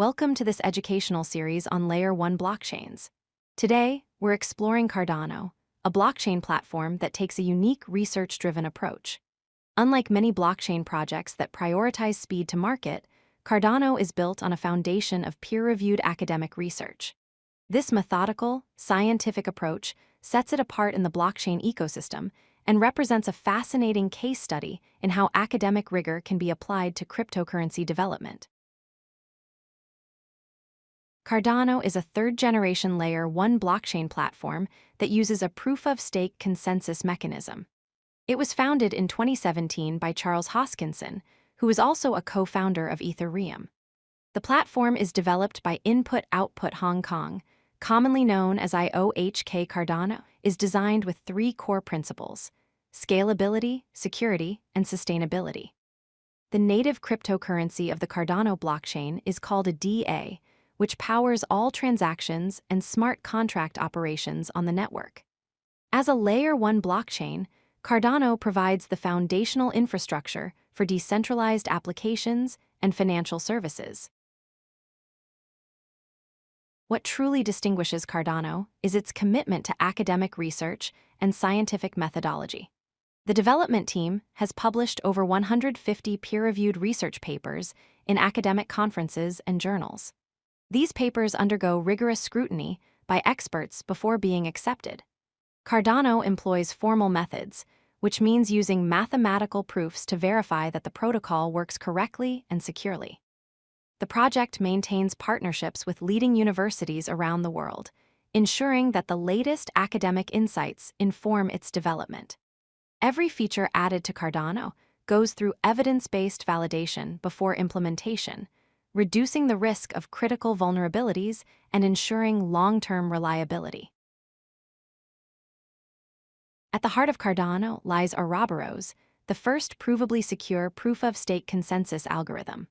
Welcome to this educational series on Layer 1 blockchains. Today, we're exploring Cardano, a blockchain platform that takes a unique research-driven approach. Unlike many blockchain projects that prioritize speed to market, Cardano is built on a foundation of peer-reviewed academic research. This methodical, scientific approach sets it apart in the blockchain ecosystem and represents a fascinating case study in how academic rigor can be applied to cryptocurrency development. Cardano is a third-generation Layer 1 blockchain platform that uses a proof-of-stake consensus mechanism. It was founded in 2017 by Charles Hoskinson, who is also a co-founder of Ethereum. The platform is developed by Input Output Hong Kong, commonly known as IOHK. Cardano is designed with three core principles: scalability, security, and sustainability. The native cryptocurrency of the Cardano blockchain is called a DA, which powers all transactions and smart contract operations on the network. As a Layer 1 blockchain, Cardano provides the foundational infrastructure for decentralized applications and financial services. What truly distinguishes Cardano is its commitment to academic research and scientific methodology. The development team has published over 150 peer-reviewed research papers in academic conferences and journals. These papers undergo rigorous scrutiny by experts before being accepted. Cardano employs formal methods, which means using mathematical proofs to verify that the protocol works correctly and securely. The project maintains partnerships with leading universities around the world, ensuring that the latest academic insights inform its development. Every feature added to Cardano goes through evidence-based validation before implementation, reducing the risk of critical vulnerabilities and ensuring long-term reliability. At the heart of Cardano lies Ouroboros, the first provably secure proof-of-stake consensus algorithm.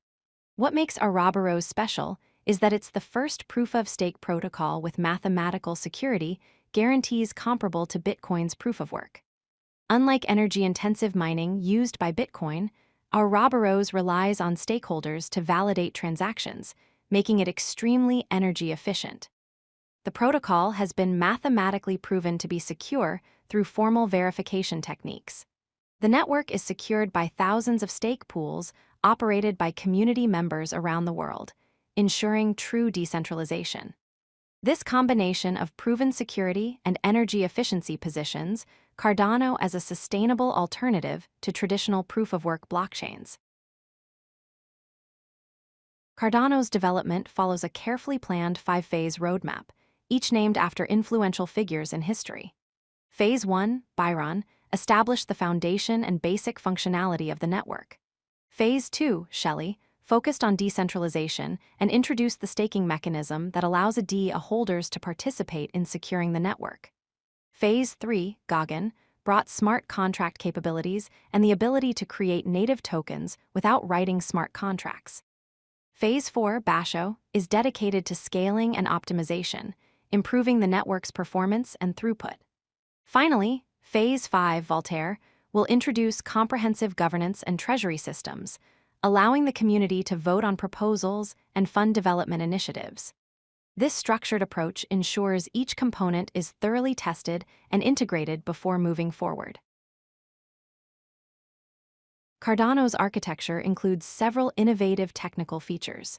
What makes Ouroboros special is that it's the first proof-of-stake protocol with mathematical security guarantees comparable to Bitcoin's proof-of-work. Unlike energy-intensive mining used by Bitcoin, Ouroboros relies on stakeholders to validate transactions, making it extremely energy efficient. The protocol has been mathematically proven to be secure through formal verification techniques. The network is secured by thousands of stake pools operated by community members around the world, ensuring true decentralization. This combination of proven security and energy efficiency positions Cardano as a sustainable alternative to traditional proof-of-work blockchains. Cardano's development follows a carefully planned five-phase roadmap, each named after influential figures in history. Phase 1, Byron, established the foundation and basic functionality of the network. Phase 2, Shelley, focused on decentralization and introduced the staking mechanism that allows holders to participate in securing the network. Phase 3, Goguen, brought smart contract capabilities and the ability to create native tokens without writing smart contracts. Phase 4, Basho, is dedicated to scaling and optimization, improving the network's performance and throughput. Finally, Phase 5, Voltaire, will introduce comprehensive governance and treasury systems, allowing the community to vote on proposals and fund development initiatives. This structured approach ensures each component is thoroughly tested and integrated before moving forward. Cardano's architecture includes several innovative technical features.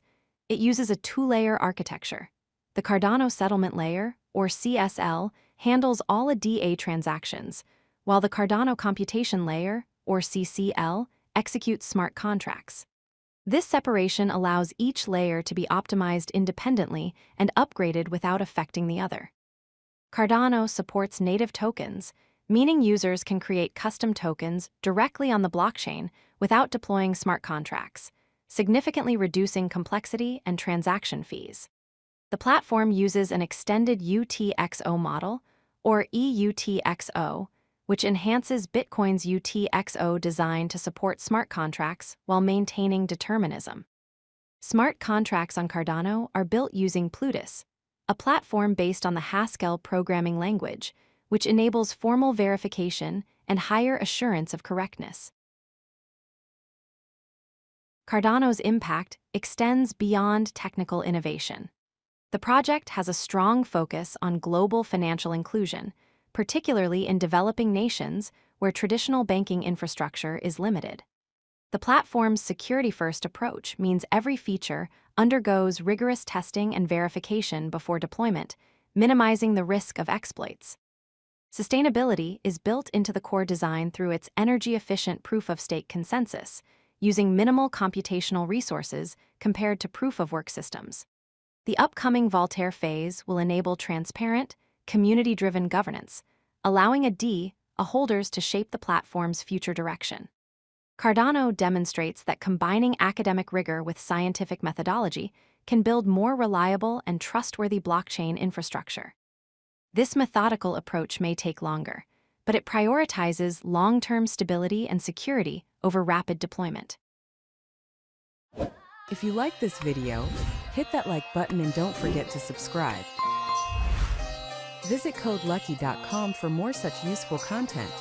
It uses a two-layer architecture. The Cardano Settlement Layer, or CSL, handles all DA transactions, while the Cardano Computation Layer, or CCL, executes smart contracts. This separation allows each layer to be optimized independently and upgraded without affecting the other. Cardano supports native tokens, meaning users can create custom tokens directly on the blockchain without deploying smart contracts, significantly reducing complexity and transaction fees. The platform uses an extended UTXO model, or EUTXO, which enhances Bitcoin's UTXO design to support smart contracts while maintaining determinism. Smart contracts on Cardano are built using Plutus, a platform based on the Haskell programming language, which enables formal verification and higher assurance of correctness. Cardano's impact extends beyond technical innovation. The project has a strong focus on global financial inclusion, particularly in developing nations where traditional banking infrastructure is limited. The platform's security-first approach means every feature undergoes rigorous testing and verification before deployment, minimizing the risk of exploits. Sustainability is built into the core design through its energy-efficient proof-of-stake consensus, using minimal computational resources compared to proof-of-work systems. The upcoming Voltaire phase will enable transparent, community-driven governance, allowing holders to shape the platform's future direction. Cardano demonstrates that combining academic rigor with scientific methodology can build more reliable and trustworthy blockchain infrastructure. This methodical approach may take longer, but it prioritizes long-term stability and security over rapid deployment. If you like this video, hit that like button and don't forget to subscribe. Visit codelucky.com for more such useful content.